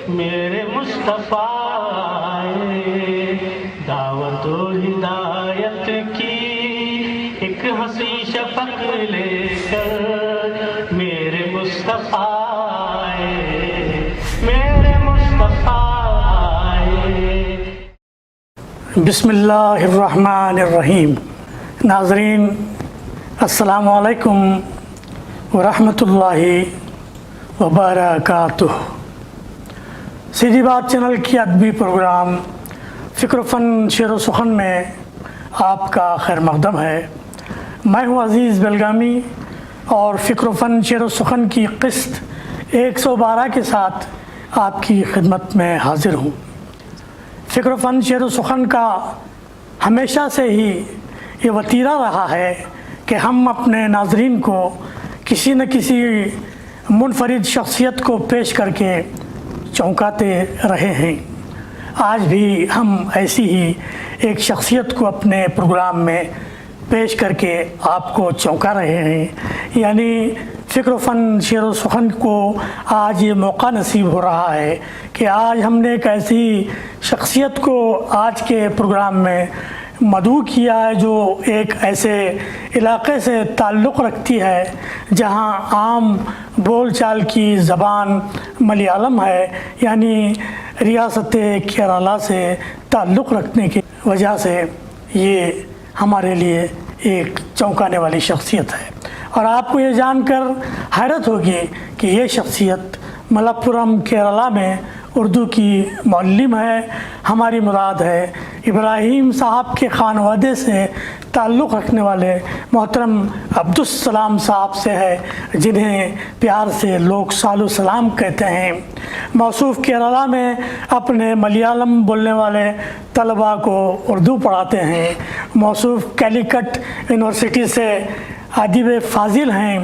میرے مصطفیٰ دعوت و ہدایت کی ایک ہنسی شفق لے کر میرے مصطفیٰ میرے مصطفیٰ. بسم اللہ الرحمن الرحیم. ناظرین السلام علیکم ورحمۃ اللہ وبرکاتہ. سیدھی بات چینل کی ادبی پروگرام فکر و فن شعر و سخن میں آپ کا خیر مقدم ہے. میں ہوں عزیز بیلگامی اور فکر و فن شعر و سخن کی قسط 112 کے ساتھ آپ کی خدمت میں حاضر ہوں. فکر و فن شعر و سخن کا ہمیشہ سے ہی یہ وتیرہ رہا ہے کہ ہم اپنے ناظرین کو کسی نہ کسی منفرد شخصیت کو پیش کر کے چونکاتے رہے ہیں. آج بھی ہم ایسی ہی ایک شخصیت کو اپنے پروگرام میں پیش کر کے آپ کو چونکا رہے ہیں. یعنی فکر و فن شعر و سخن کو آج یہ موقع نصیب ہو رہا ہے کہ آج ہم نے ایک ایسی شخصیت کو آج کے پروگرام میں مدعو کیا ہے جو ایک ایسے علاقے سے تعلق رکھتی ہے جہاں عام بول چال کی زبان ملیالم ہے. یعنی ریاست کیرالہ سے تعلق رکھنے کی وجہ سے یہ ہمارے لیے ایک چونکانے والی شخصیت ہے. اور آپ کو یہ جان کر حیرت ہوگی کہ یہ شخصیت ملپورم کیرالہ میں اردو کی معلم ہے. ہماری مراد ہے ابراہیم صاحب کے خانوادے سے تعلق رکھنے والے محترم عبدالسلام صاحب سے ہے جنہیں پیار سے لوگ سالو سلام کہتے ہیں. موصوف کیرالہ میں اپنے ملیالم بولنے والے طلباء کو اردو پڑھاتے ہیں. موصوف کیلیکٹ یونیورسٹی سے ادیب فاضل ہیں.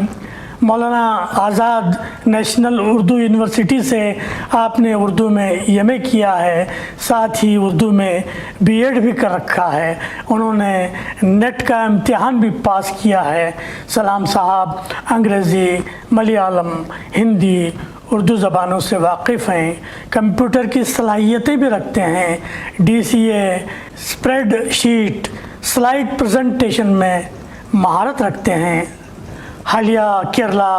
مولانا آزاد نیشنل اردو یونیورسٹی سے آپ نے اردو میں ایم اے کیا ہے, ساتھ ہی اردو میں بی ایڈ بھی کر رکھا ہے. انہوں نے نیٹ کا امتحان بھی پاس کیا ہے. سلام صاحب انگریزی, ملیالم, ہندی, اردو زبانوں سے واقف ہیں. کمپیوٹر کی صلاحیتیں بھی رکھتے ہیں. ڈی سی اے, اسپریڈ شیٹ, سلائیڈ پریزنٹیشن میں مہارت رکھتے ہیں. حالیہ کیرلا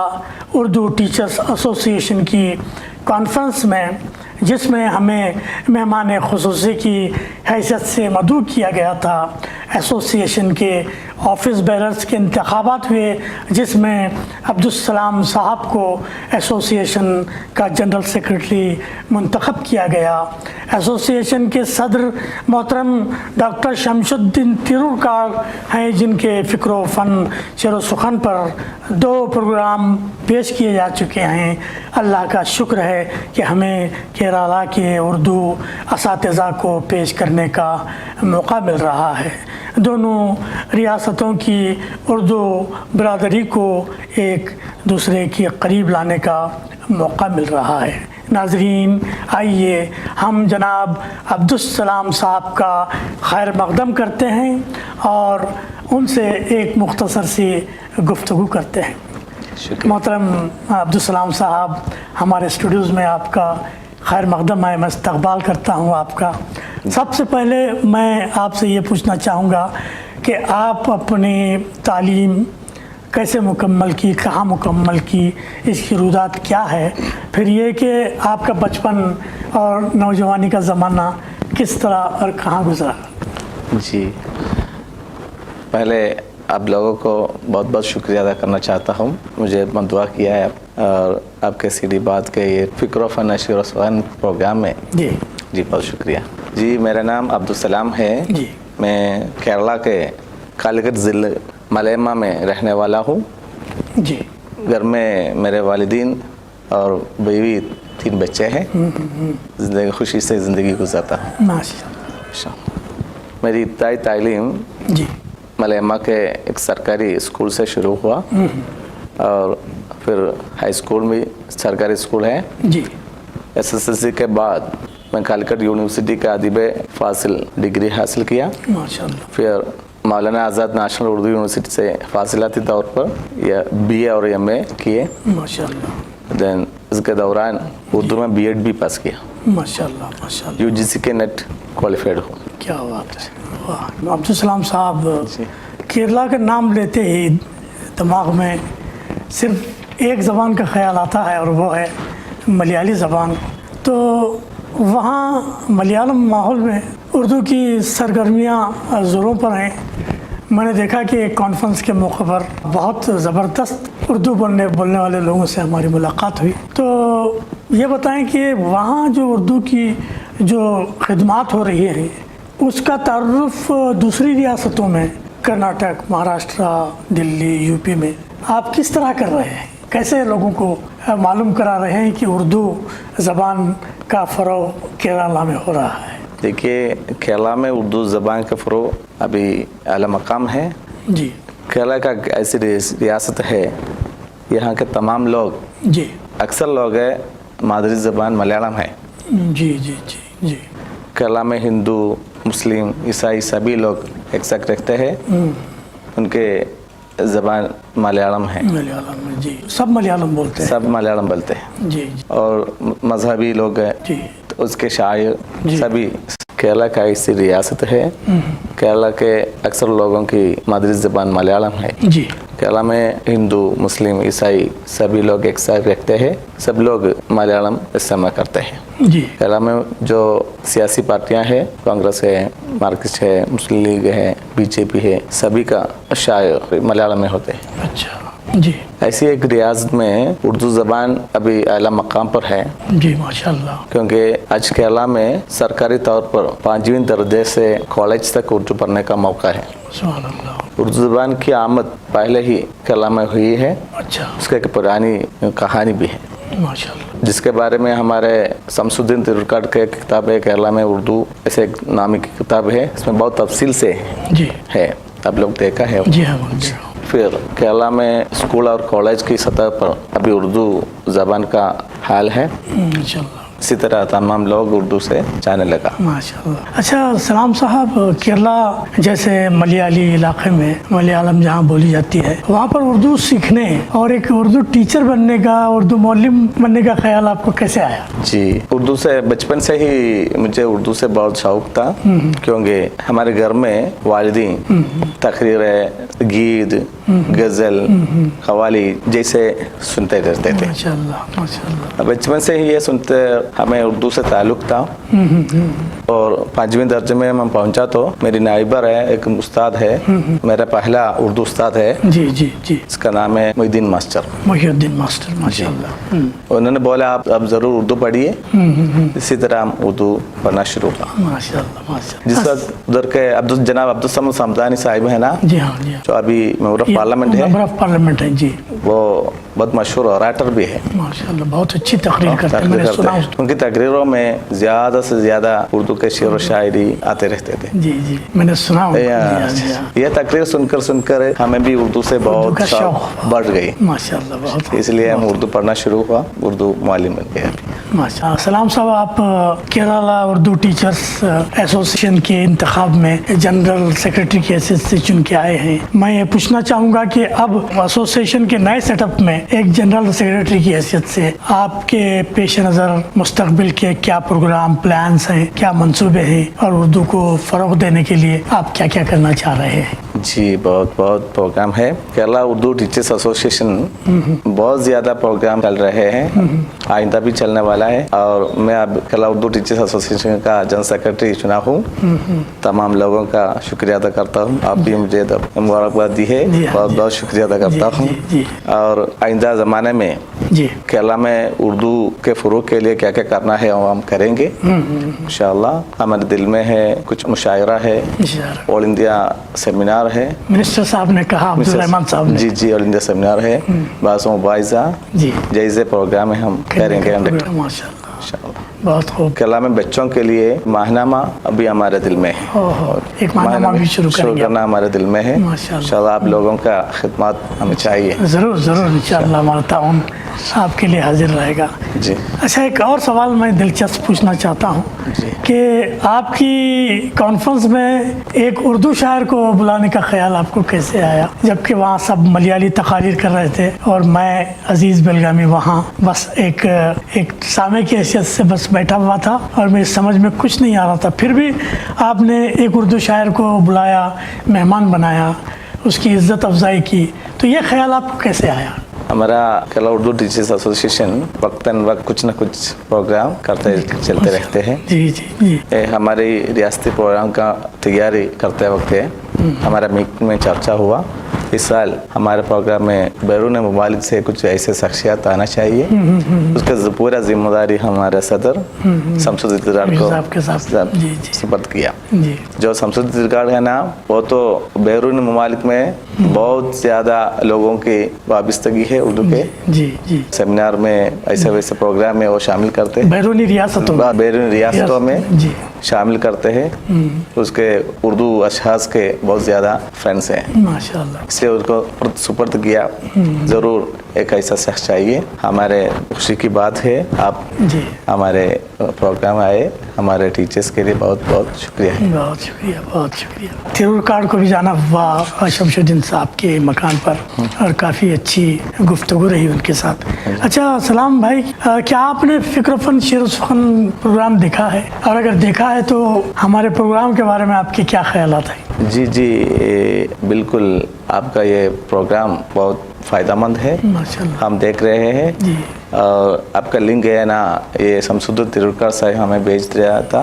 اردو ٹیچرز ایسوسی ایشن کی کانفرنس میں جس میں ہمیں مہمان خصوصی کی حیثیت سے مدعو کیا گیا تھا, ایسوسی ایشن کے آفس بیررز کے انتخابات ہوئے جس میں عبدالسلام صاحب کو ایسوسی ایشن کا جنرل سیکرٹری منتخب کیا گیا. ایسوسی ایشن کے صدر محترم ڈاکٹر شمس الدین تیرورکار ہیں جن کے فکر و فن شعر و سخن پر 2 پروگرام پیش کیے جا چکے ہیں. اللہ کا شکر ہے کہ ہمیں کیرالہ کے اردو اساتذہ کو پیش کرنے کا موقع مل رہا ہے. دونوں ریاستوں کی اردو برادری کو ایک دوسرے کے قریب لانے کا موقع مل رہا ہے. ناظرین آئیے ہم جناب عبدالسلام صاحب کا خیر مقدم کرتے ہیں اور ان سے ایک مختصر سی گفتگو کرتے ہیں. محترم عبدالسلام صاحب, ہمارے اسٹوڈیوز میں آپ کا خیر مقدم ہے. میں استقبال کرتا ہوں آپ کا. سب سے پہلے میں آپ سے یہ پوچھنا چاہوں گا کہ آپ اپنی تعلیم کیسے مکمل کی, کہاں مکمل کی, اس کی رویداد کیا ہے, پھر یہ کہ آپ کا بچپن اور نوجوانی کا زمانہ کس طرح اور کہاں گزرا. جی, پہلے آپ لوگوں کو بہت بہت شکریہ ادا کرنا چاہتا ہوں. مجھے مدعو کیا ہے اور آپ کے سیدھی بات کے یہ فکر و فن شعر و سخن پروگرام میں. جی بہت شکریہ. جی میرا نام عبدالسلام ہے. جی میں کیرلا کے کالیکٹ ضلع ملیما میں رہنے والا ہوں. جی گھر میں میرے والدین اور بیوی 3 بچے ہیں. زندگی خوشی سے زندگی گزارتا ہوں. ماشاءاللہ. میری ابتدائی تعلیم جی ملیما کے ایک سرکاری اسکول سے شروع ہوا اور پھر ہائی اسکول بھی سرکاری اسکول ہے. جی ایس ایس ایل سی کے بعد میں کالیکٹ یونیورسٹی کا ادیب فاضل ڈگری حاصل کیا. ماشاءاللہ. پھر مولانا آزاد نیشنل اردو یونیورسٹی سے فاصلاتی طور پر بی اے اور ایم اے کیے. ماشاءاللہ. देन इसके दौरान उर्दू में बीएड भी पास किया, माशाल्लाह माशाल्लाह, यूजीसी के नेट क्वालिफाइड हूँ। क्या बात है, वाह। अब्दुल सलाम साहब, जी। केरला का नाम लेते ही दिमाग में सिर्फ एक ज़बान का ख्याल आता है और वो है मलयाली ज़बान। तो वहाँ मलयालम माहौल में उर्दू की सरगर्मियाँ ज़ोरों पर हैं। मैंने देखा कि एक कॉन्फ्रेंस के मौके पर बहुत ज़बरदस्त उर्दू बोलने वाले लोगों से हमारी मुलाकात हुई। तो ये बताएं कि वहाँ जो उर्दू की जो खिदमात हो रही है उसका तारुफ दूसरी रियासतों में, कर्नाटक, महाराष्ट्र, दिल्ली, यूपी में आप किस तरह कर रहे हैं? कैसे लोगों को मालूम करा रहे हैं कि उर्दू ज़बान का फ़रोग़ केरला में हो रहा है? देखिए, केरला में उर्दू ज़बान का फ़रोग़ अभी आला मकाम है। जी केरला का ऐसी रियासत है, यहाँ के तमाम लोग, जी अक्सर लोग है मादरी ज़बान मलयालम है। जी जी जी जी। केरला में हिंदू, मुस्लिम, ईसाई सभी लोग एक साथ रहते हैं। उनके ज़बान मलयालम है, मलयालम में जी, सब मलयालम बोलते हैं। सब मलयालम बोलते हैं। जी जी और मजहबी लोग हैं जी तो उसके शायर जी। सभी। केरला का ऐसी रियासत है, केरला के अक्सर लोगों की मादरी ज़बान मलयालम है। जी केरला में हिंदू, मुस्लिम, ईसाई सभी लोग एक साथ रहते हैं, सब लोग मलयालम इस्तेमाल करते हैं। जी केरला में जो सियासी पार्टियां हैं, कांग्रेस है, मार्क्सिस्ट है, मुस्लिम लीग है, बीजेपी है, सभी का शायर मलयालम में होते हैं। अच्छा जी ऐसी एक रियासत में उर्दू ज़बान अभी आला मकाम पर है, जी माशाल्लाह। क्योंकि आज केरला में सरकारी तौर पर 5वीं दर्जे से कॉलेज तक उर्दू पढ़ने का मौका है। सुभान अल्लाह। उर्दू ज़बान की आमद पहले ही केरला में हुई है, अच्छा उसका एक पुरानी कहानी भी है, माशाल्लाह। जिसके बारे में हमारे शमसुद्दीन तिरुकाट के किताब है केरला में उर्दू, ऐसे एक नामी की किताब है, इसमें बहुत तफसील से जी है, आप लोग देखा है। जी हाँ बोलिए। फिर केरला में स्कूल और कॉलेज की सतह पर अभी उर्दू ज़बान का हाल है, माशाल्लाह इसी तरह तमाम लोग उर्दू से जाने लगा। माशाल्लाह। अच्छा सलाम साहब, केरला जैसे मलयाली इलाके में मलयालम जहाँ बोली जाती है, वहाँ पर उर्दू सीखने और एक उर्दू टीचर बनने का, उर्दू मौलिम बनने का ख्याल आपको कैसे आया? जी, उर्दू से बचपन से ही मुझे उर्दू से बहुत शौक था, क्योंकि हमारे घर में वालिदीन तकरीरें, गीत, गज़ल, कव्वाली जैसे सुनते रहते थे। माशाल्लाह माशाल्लाह। बचपन से ही ये सुनते हमें उर्दू से ताल्लुक़ था। और 5वीं दर्जे में हम पहुंचा तो मेरी नाइबर है, एक उस्ताद है, मेरा पहला उर्दू उस्ताद है, जी जी जी। इसका नाम है मोहिउद्दीन मास्टर। मोहिउद्दीन मास्टर, माशाल्लाह। उन्होंने बोला आप ज़रूर उर्दू पढ़िए। इसी तरह हम उर्दू पढ़ना शुरू किया। माशाल्लाह माशाल्लाह। जिस वक्त उधर के जनाब अब्दुल समद समदानी साहिब है ना, जी हाँ जी हाँ। जो अभी मेंबर ऑफ पार्लियामेंट है, मेंबर ऑफ पार्लियामेंट है जी, वो बहुत मशहूर ऑरेटर भी है। माशाल्लाह बहुत अच्छी तकरीर करते हैं, मैंने सुना उसको। उनकी तकरीरों में ज़्यादा से ज़्यादा उर्दू के शेर व शायरी आते रहते थे। जी जी मैंने सुना उनको। जी हाँ, जी हाँ। ये तकरीर सुनकर हमें भी उर्दू से बहुत का शौक शौक बढ़ गई, माशाल्लाह बहुत। इसलिए हम उर्दू पढ़ना शुरू हुआ, उर्दू मालिम बन गया। माशाल्लाह। सलाम साहब, आप केरला उर्दू टीचर्स एसोसिएशन के इंतखाब में जनरल सेक्रेटरी की हैसियत से चुन के आए हैं। मैं ये पूछना चाहूँगा कि अब एसोसिएशन के नए सेटअप में एक जनरल सेक्रेटरी की हैसियत से आपके पेश नज़र मुस्तकबिल के क्या प्रोग्राम प्लान्स हैं, क्या मंसूबे हैं, और उर्दू को फ़रोग़ देने के लिए आप क्या क्या करना चाह रहे हैं? जी, बहुत बहुत प्रोग्राम है। केरला उर्दू टीचर्स एसोसिएशन बहुत ज़्यादा प्रोग्राम चल रहे हैं, आइंदा भी चलने वाला है। और मैं अब केरला उर्दू टीचर्स एसोसिएशन का जनरल सेक्रेटरी चुना हूँ। तमाम लोगों का शुक्रिया अदा करता हूँ, आप भी मुझे मुबारकबाद दी है, बहुत बहुत शुक्रिया अदा करता हूँ। और आइंदा ज़माने में जी केरला में उर्दू के फ़रोग़ के लिए क्या क्या करना है वो हम करेंगे इंशाअल्लाह। हमारे दिल में है, कुछ मुशायरा है, ऑल इंडिया सेमिनार है, मिनिस्टर साहब ने कहा, अब्दुल रहमान साहब ने। जी जी, ऑल इंडिया सेमिनार है, बासों मुबाइज़ा जी जैसे प्रोग्राम है हम करेंगे। माशाल्लाह। इंशाअल्लाह। बहुत खूब। कलाम बच्चों के लिए माहनामा अभी हमारे दिल में है, ओहो, एक माहनामा भी शुरू करेंगे। करना हमारे दिल में है। माशाअल्लाह। इंशाअल्लाह आप लोगों का खिदमत हमें चाहिए। ज़रूर ज़रूर इंशाअल्लाह हमारा ताउन आपके लिए हाजिर रहेगा। जी अच्छा, एक और सवाल मैं दिलचस्प पूछना चाहता हूँ कि आपकी कॉन्फ्रेंस में एक उर्दू शायर को बुलाने का ख्याल आपको कैसे आया, जबकि वहाँ सब मलयाली तकारीर कर रहे थे और मैं अजीज़ बेलगामी वहाँ बस एक सामे की हैसियत से बस बैठा हुआ था और मेरी समझ में कुछ नहीं आ रहा था, फिर भी आपने एक उर्दू शायर को बुलाया, मेहमान बनाया, उसकी इज्जत अफजाई की, तो ये ख्याल आपको कैसे आया? हमारा केरला उर्दू टीचर्स एसोसिएशन वक्तन वक्त कुछ न कुछ प्रोग्राम करते चलते रहते हैं। जी जी जी। ये हमारी रियासती प्रोग्राम का तैयारी करते वक्त हमारा मीटिंग में चर्चा हुआ, इस साल हमारे प्रोग्राम में बैरून ममालिक से कुछ ऐसे शख्सियत आना चाहिए, उसका पूरा जिम्मेदारी हमारे सदर शमसुद्दीन को सुपर्द किया। जो शमसुद्दीन है ना, वो तो बैरून ममालिक में बहुत ज़्यादा लोगों की वाबस्तगी है उर्दू के। जी जी। सेमिनार में ऐसे वैसे प्रोग्राम में वो शामिल करते हैं, बैरूनी रियासतों में जी शामिल करते हैं। उसके उर्दू अशखास के बहुत ज़्यादा फ्रेंड्स हैं माशाअल्लाह, इसलिए उसको सुपर्द किया। ज़रूर एक ऐसा शख्स चाहिए। हमारे खुशी की बात है आप जी हमारे प्रोग्राम आए, हमारे टीचर्स के लिए बहुत बहुत शुक्रिया है। बहुत शुक्रिया, बहुत शुक्रिया। तिरुरकाड़ को भी जाना हुआ शमशुद्दीन साहब के मकान पर और काफ़ी अच्छी गुफ्तगू रही उनके साथ। अच्छा सलाम भाई, क्या आपने फ़िक्र फन शेर सुखन प्रोग्राम देखा है, और अगर देखा है तो हमारे प्रोग्राम के बारे में आपके क्या ख्यालात हैं? जी जी बिल्कुल, आपका ये प्रोग्राम बहुत फ़ायदेमंद है, माशाअल्लाह। हम देख रहे हैं जी। और आपका लिंक है ना, ये शमसुद्दीन तिरुरकाड़ साहब हमें भेज दिया था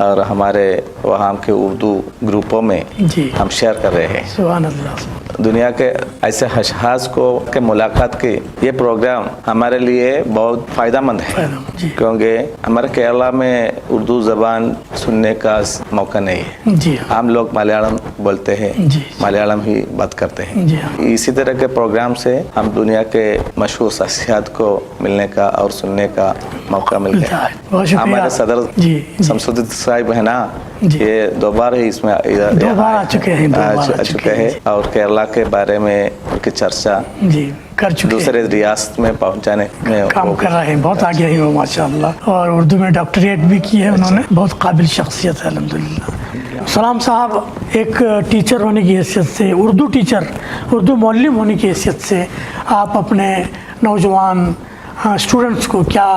और हमारे वहाँ के उर्दू ग्रुपों में जी हम शेयर कर रहे हैं। सुभान अल्लाह। दुनिया के ऐसे अशखास को के मुलाकात की ये प्रोग्राम हमारे लिए बहुत फ़ायदेमंद है, जी। क्योंकि हमारे केरला में उर्दू ज़बान सुनने का मौका नहीं है। जी हम लोग मलयालम बोलते हैं, जी। मलयालम ही बात करते हैं। जी हाँ। इसी तरह के प्रोग्राम से हम दुनिया के मशहूर शख्सियत को मिलने का और सुनने का मौका मिल मिलता गया। है। बहुत शुक्रिया। हमारे सदर जी शमसुद्दीन साहब है ना, जी। ये दो बार ही इसमें दो बार आ चुके हैं, आ चुके हैं और केरला के बारे में उनकी चर्चा जी कर चुके हैं, दूसरे रियासत में पहुंचाने में काम कर रहे हैं। बहुत आगे हैं वो माशाअल्लाह, और उर्दू में डॉक्टरेट भी की है उन्होंने। बहुत काबिल शख्सियत है अल्हम्दुलिल्लाह। सलाम साहब, एक टीचर होने की हैसियत से, उर्दू टीचर, उर्दू मौल्लिम होने की हैसियत से आप अपने नौजवान स्टूडेंट्स को क्या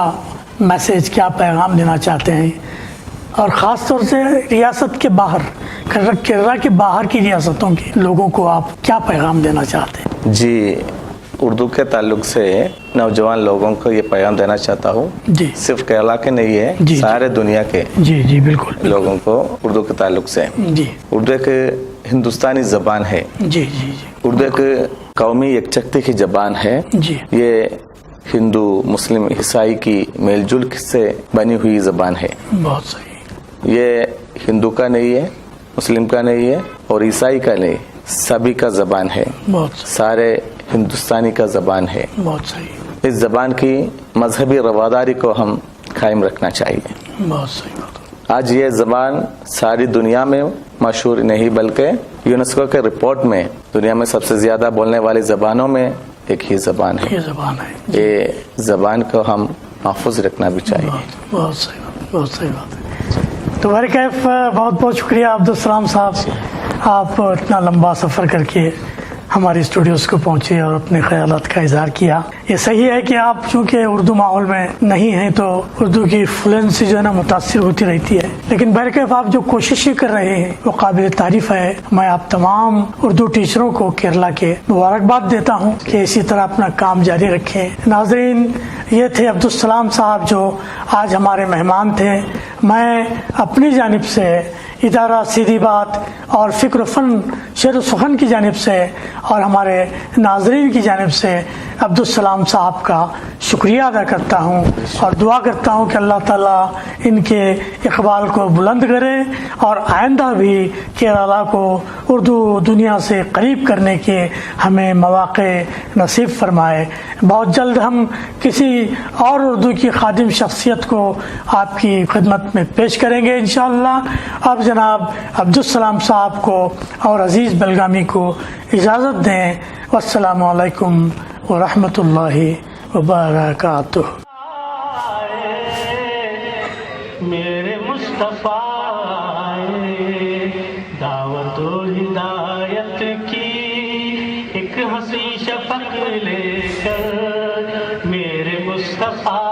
मैसेज, क्या पैगाम देना चाहते हैं, और ख़ास तौर से रियासत के बाहर, केरला के बाहर की रियासतों के लोगों को आप क्या पैगाम देना चाहते हैं? जी, उर्दू के ताल्लुक से नौजवान लोगों को ये पैगाम देना चाहता हूँ, जी। सिर्फ केरला के नहीं है, जी, सारे दुनिया के जी जी बिल्कुल लोगों को उर्दू के ताल्लुक से। जी उर्दू एक हिंदुस्तानी ज़बान है, जी जी जी उर्दू एक कौमी यकजहती की ज़बान है। जी ये हिंदू, मुस्लिम, ईसाई की मेलजुल से बनी हुई ज़बान है। बहुत सही। ये हिंदू का नहीं है, मुस्लिम का नहीं है और ईसाई का नहीं, सभी का ज़बान है, बहुत सही, सारे हिंदुस्तानी का ज़बान है। बहुत सही, इस ज़बान की मजहबी रवादारी को हम कायम रखना चाहिए। बहुत सही बात। आज ये ज़बान सारी दुनिया में मशहूर नहीं, बल्कि यूनेस्को के रिपोर्ट में दुनिया में सबसे ज़्यादा बोलने वाली ज़बानों में एक ही ज़बान है। ये ज़बान है, ये ज़बान को हम महफूज रखना भी चाहिए। बहुत सही बात, बहुत सही बात है। तो भाई कैफ, बहुत बहुत शुक्रिया अब्दुल सलाम साहब, आप इतना लंबा सफ़र करके हमारे स्टूडियोज़ को पहुँचे और अपने ख्यालात का इजहार किया। ये सही है कि आप चूँकि उर्दू माहौल में नहीं हैं तो उर्दू की फ्लुएंसी जो है ना मुतासिर होती रहती है, लेकिन बहरकैफ आप जो कोशिशें कर रहे हैं वो काबिल तारीफ़ है। मैं आप तमाम उर्दू टीचरों को केरला के मुबारकबाद देता हूँ कि इसी तरह अपना काम जारी रखें। नाज़रीन, ये थे अब्दुल सलाम साहब जो आज हमारे मेहमान थे। मैं अपनी जानिब से ادارہ سیدھی بات اور فکر و فن شعر و سخن کی جانب سے اور ہمارے ناظرین کی جانب سے عبدالسلام صاحب کا شکریہ ادا کرتا ہوں اور دعا کرتا ہوں کہ اللہ تعالیٰ ان کے اقبال کو بلند کرے اور آئندہ بھی کیرالہ کو اردو دنیا سے قریب کرنے کے ہمیں مواقع نصیب فرمائے۔ بہت جلد ہم کسی اور اردو کی خادم شخصیت کو آپ کی خدمت میں پیش کریں گے انشاءاللہ۔ اب جناب عبدالسلام صاحب کو اور عزیز بلگامی کو اجازت دیں۔ والسلام علیکم ورحمۃ اللہ وبرکاتہ۔ میرے مصطفیٰ آئے، دعوت و ہدایت کی ایک حسین شفق لے کر، میرے مصطفیٰ